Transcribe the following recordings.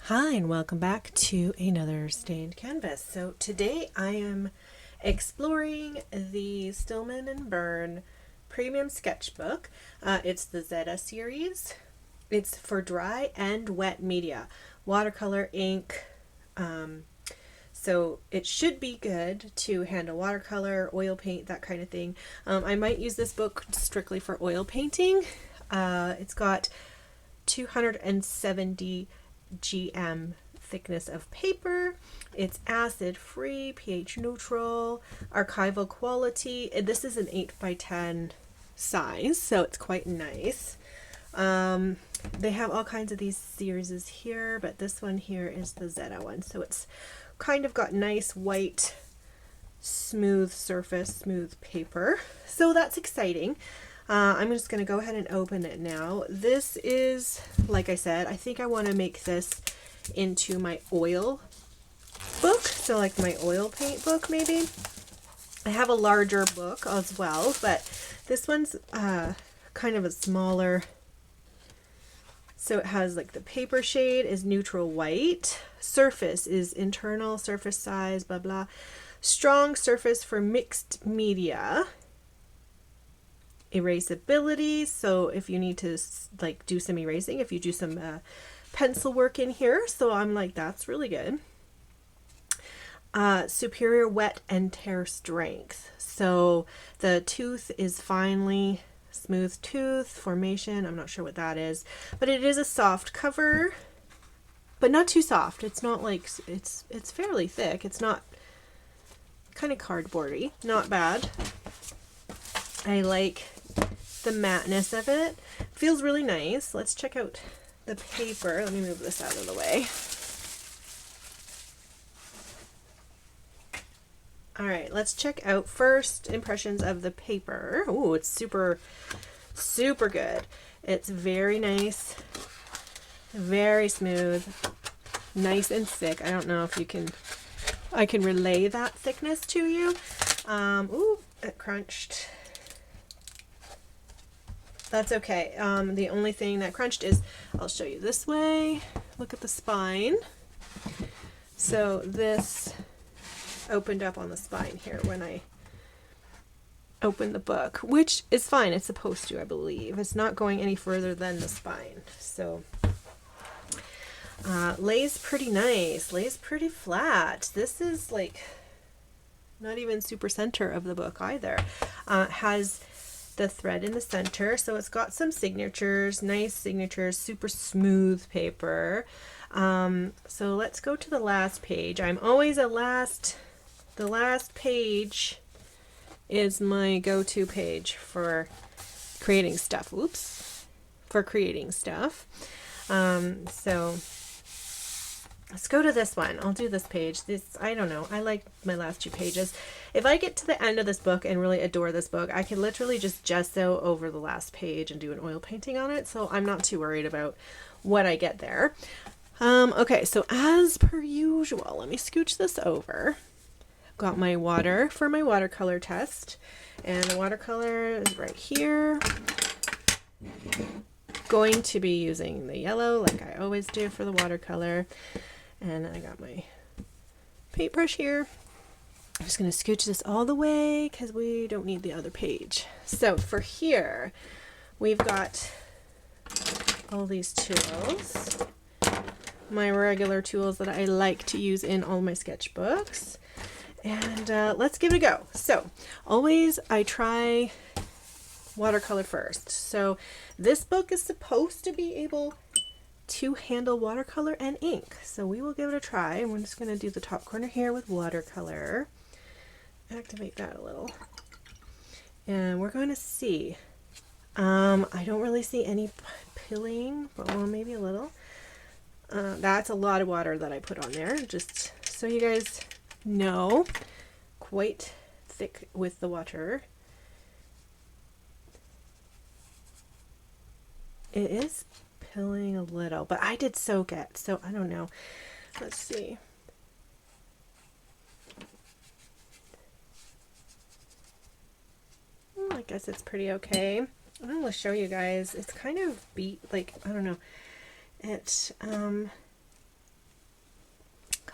Hi and welcome back to another stained canvas. So today I am exploring the Stillman and Birn Premium Sketchbook. It's the Zeta series. It's for dry and wet media, watercolor, ink. So it should be good to handle watercolor, oil paint, that kind of thing. I might use this book strictly for oil painting. It's got 270 GM thickness of paper. It's acid free, pH neutral, archival quality. This is an 8x10 size, so it's quite nice. They have all kinds of these series here, but this one here is the Zeta one. So it's kind of got nice white, smooth surface, smooth paper. So that's exciting. I'm just going to go ahead and open it now. This is, like I said, I think I want to make this into my oil book. So like my oil paint book, maybe. I have a larger book as well, but this one's kind of a smaller. So it has like the paper shade is neutral white. Surface is internal surface size, blah, blah. Strong surface for mixed media. Erasability, so if you need to like do some erasing, if you do some pencil work in here, so I'm like, that's really good. Superior wet and tear strength, so the tooth is finely smooth tooth formation. I'm not sure what that is, but it is a soft cover, but not too soft. It's not like it's fairly thick. It's not kind of cardboardy, not bad. I like the matteness of it. Feels really nice. Let's check out the paper. Let me move this out of the way. All right, let's check out first impressions of the paper. Oh, it's super, super good. It's very nice, very smooth, nice and thick. I don't know if I can relay that thickness to you. Ooh, it crunched. That's okay. The only thing that crunched is, I'll show you this way. Look at the spine. So this opened up on the spine here when I opened the book, which is fine. It's supposed to, I believe. It's not going any further than the spine. So lays pretty nice. Lays pretty flat. This is like not even super center of the book either. Has the thread in the center, so it's got some signatures, nice signatures, super smooth paper. So let's go to the last page. I'm always the last page is my go-to page for creating stuff. Oops, for creating stuff. So let's go to this one. I'll do this page. I don't know. I like my last two pages. If I get to the end of this book and really adore this book, I can literally just gesso over the last page and do an oil painting on it. So I'm not too worried about what I get there. Okay, so as per usual, let me scooch this over. I've got my water for my watercolor test. And the watercolor is right here. Going to be using the yellow like I always do for the watercolor. And I got my paintbrush here. I'm just going to scooch this all the way because we don't need the other page. So for here, we've got all these tools. My regular tools that I like to use in all my sketchbooks. And let's give it a go. So always I try watercolor first. So this book is supposed to be able to handle watercolor and ink. So we will give it a try. And we're just going to do the top corner here with watercolor. Activate that a little. And we're going to see. I don't really see any pilling, but well, maybe a little. That's a lot of water that I put on there, just so you guys know. Quite thick with the water. It is pilling a little, but I did soak it, so I don't know. Let's see. I guess it's pretty okay. I'm going to show you guys. It's kind of beat, like, I don't know. It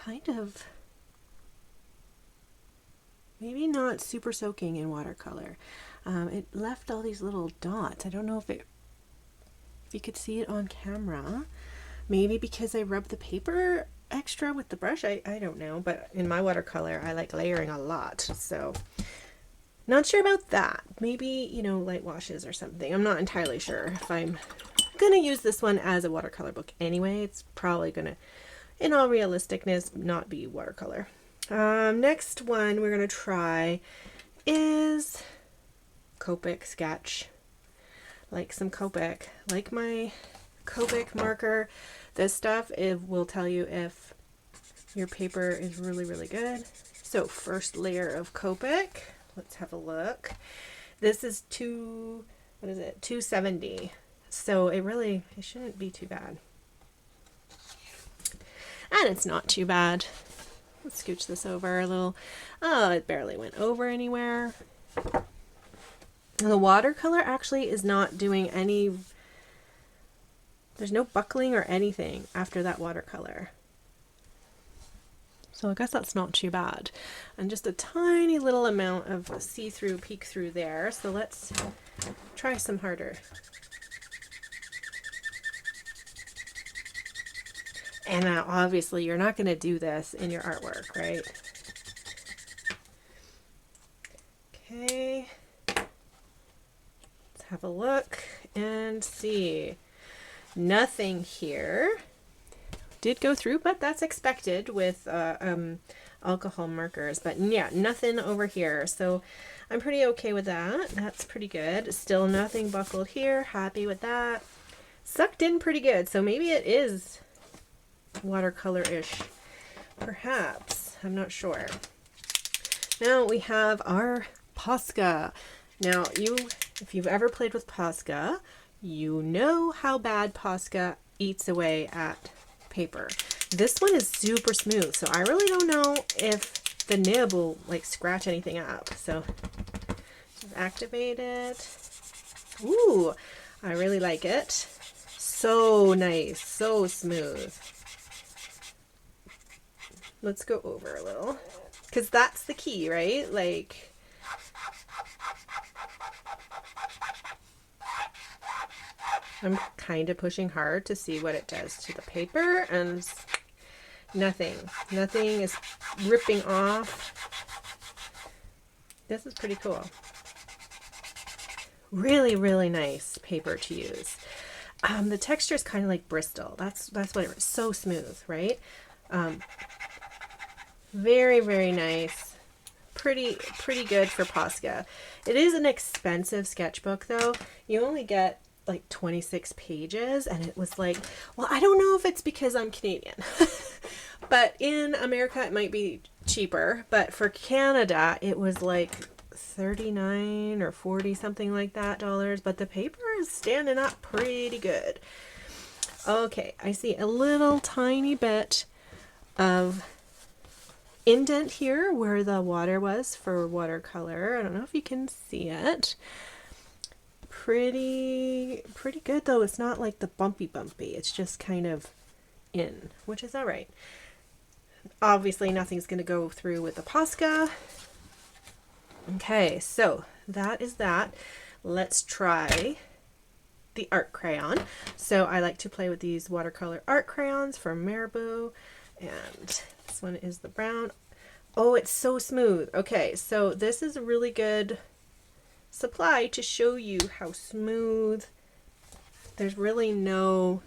kind of maybe not super soaking in watercolor. It left all these little dots. I don't know if you could see it on camera. Maybe because I rubbed the paper extra with the brush. I don't know, but in my watercolor I like layering a lot, so not sure about that. Maybe, you know, light washes or something. I'm not entirely sure if I'm gonna use this one as a watercolor book anyway. It's probably gonna, in all realisticness, not be watercolor. Next one we're gonna try is Copic sketch. Like some Copic, like my Copic marker. This stuff, it will tell you if your paper is really, really good. So first layer of Copic, let's have a look. This is 270. So it shouldn't be too bad. And it's not too bad. Let's scooch this over a little. Oh, it barely went over anywhere. The watercolor actually is not doing any, there's no buckling or anything after that watercolor. So I guess that's not too bad. And just a tiny little amount of see-through, peek through there. So let's try some harder. And now obviously you're not going to do this in your artwork, right? Okay. Let's have a look and see. Nothing here. Did go through, but that's expected with alcohol markers. But yeah, nothing over here. So I'm pretty okay with that. That's pretty good. Still nothing buckled here. Happy with that. Sucked in pretty good. So maybe it is watercolor-ish. Perhaps. I'm not sure. Now we have our Posca. Now if you've ever played with Posca, you know how bad Posca eats away at paper. This one is super smooth, so I really don't know if the nib will like scratch anything up. So activate it. Ooh, I really like it. So nice, so smooth. Let's go over a little, because that's the key, right? Like, I'm kind of pushing hard to see what it does to the paper, and nothing is ripping off. This is pretty cool. Really, really nice paper to use. The texture is kind of like Bristol. That's what it is. So smooth, right? Very, very nice. Pretty good for Posca. It is an expensive sketchbook though. You only get like 26 pages, and it was like, well, I don't know if it's because I'm Canadian, but in America it might be cheaper, but for Canada it was like 39 or 40 something like that dollars, but the paper is standing up pretty good. Okay, I see a little tiny bit of indent here where the water was for watercolor. I don't know if you can see it. Pretty good though. It's not like the bumpy. It's just kind of in, which is all right. Obviously nothing's going to go through with the Posca. Okay, so that is that. Let's try the art crayon. So I like to play with these watercolor art crayons from Marabou, and this one is the brown. Oh, it's so smooth. Okay, so this is a really good supply to show you how smooth. There's really no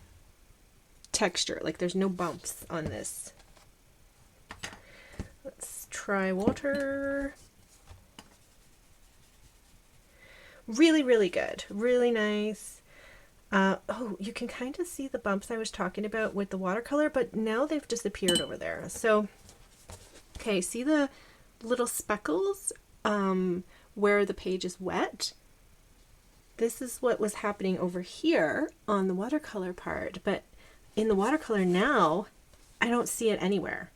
texture, like there's no bumps on this. Let's try water. Really, really good. Really nice. Oh, you can kind of see the bumps I was talking about with the watercolor, but now they've disappeared over there. So, okay, see the little speckles where the page is wet? This is what was happening over here on the watercolor part, but in the watercolor now, I don't see it anywhere.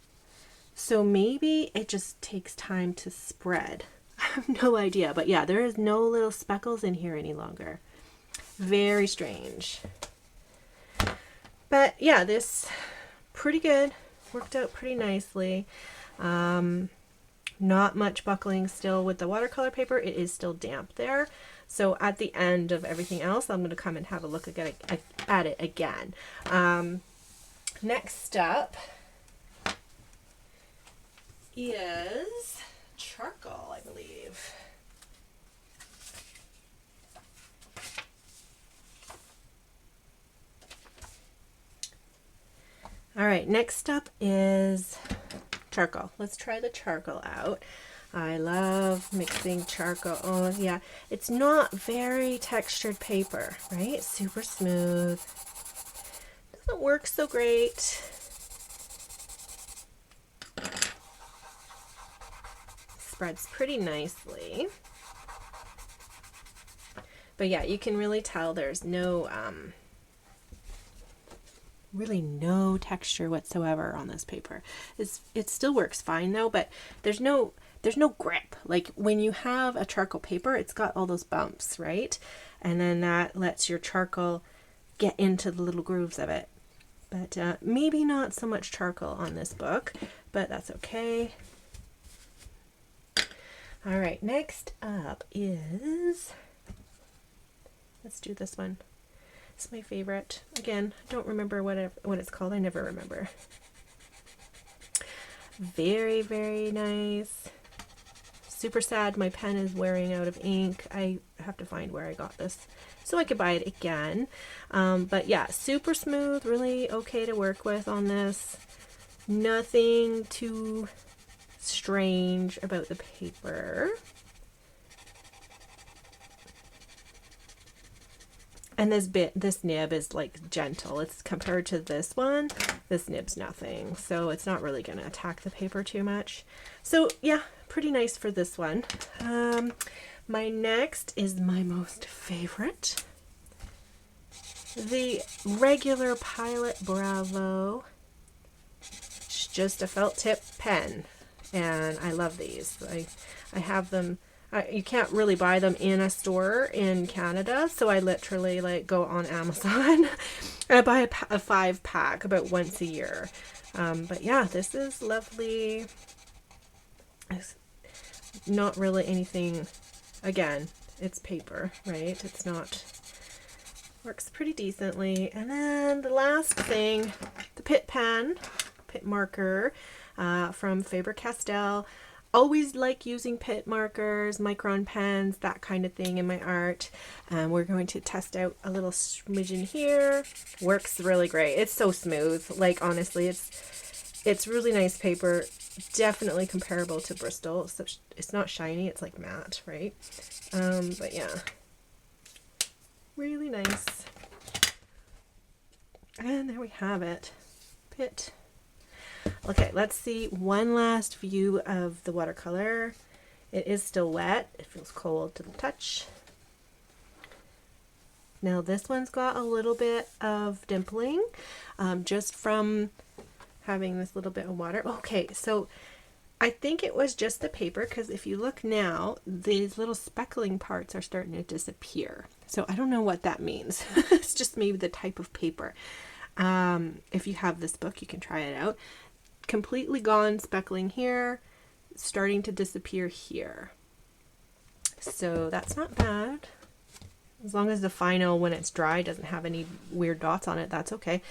So maybe it just takes time to spread. I have no idea, but yeah, there is no little speckles in here any longer. Very strange. But yeah, this pretty good worked out pretty nicely. Not much buckling still with the watercolor paper. It is still damp there. So at the end of everything else, I'm going to come and have a look at it again. Next up is charcoal, I believe. All right, next up is charcoal. Let's try the charcoal out. I love mixing charcoal. Oh yeah, it's not very textured paper, right? Super smooth. Doesn't work so great. Spreads pretty nicely. But yeah, you can really tell there's no really no texture whatsoever on this paper. It still works fine though, but there's no grip. Like when you have a charcoal paper, it's got all those bumps, right? And then that lets your charcoal get into the little grooves of it. But maybe not so much charcoal on this book, but that's okay. All right, next up is, let's do this one. It's my favorite. Again, I don't remember what it's called. I never remember. Very, very nice. Super sad my pen is wearing out of ink. I have to find where I got this so I could buy it again. But yeah, super smooth, really okay to work with on this. Nothing too strange about the paper. And this nib is like gentle. It's compared to this one, this nib's nothing. So it's not really gonna attack the paper too much. So yeah, pretty nice for this one. My next is my most favorite. The regular Pilot Bravo. It's just a felt tip pen. And I love these. I have them. You can't really buy them in a store in Canada, so I literally like go on Amazon and I buy a 5-pack about once a year. But yeah, this is lovely. It's not really anything, again, it's paper, right? It's not, works pretty decently. And then the last thing, the Pitt pen, Pitt marker from Faber-Castell. Always like using Pitt markers, micron pens, that kind of thing in my art. We're going to test out a little smidgen here. Works really great. It's so smooth. Like honestly, it's really nice paper. Definitely comparable to Bristol. It's not shiny. It's like matte, right? But yeah, really nice. And there we have it. Pitt. Okay, let's see one last view of the watercolor. It is still wet. It feels cold to the touch. Now this one's got a little bit of dimpling, just from having this little bit of water. Okay, so I think it was just the paper, because if you look now, these little speckling parts are starting to disappear. So I don't know what that means. It's just maybe the type of paper. If you have this book, you can try it out. Completely gone, speckling here, starting to disappear here. So that's not bad. As long as the final, when it's dry, doesn't have any weird dots on it, that's okay.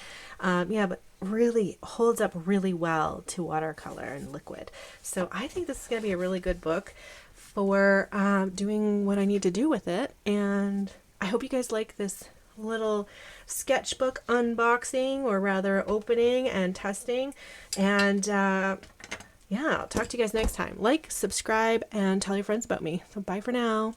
Yeah, but really holds up really well to watercolor and liquid. So I think this is going to be a really good book for doing what I need to do with it. And I hope you guys like this little sketchbook unboxing, or rather opening and testing. And yeah, I'll talk to you guys next time. Like, subscribe, and tell your friends about me. So bye for now.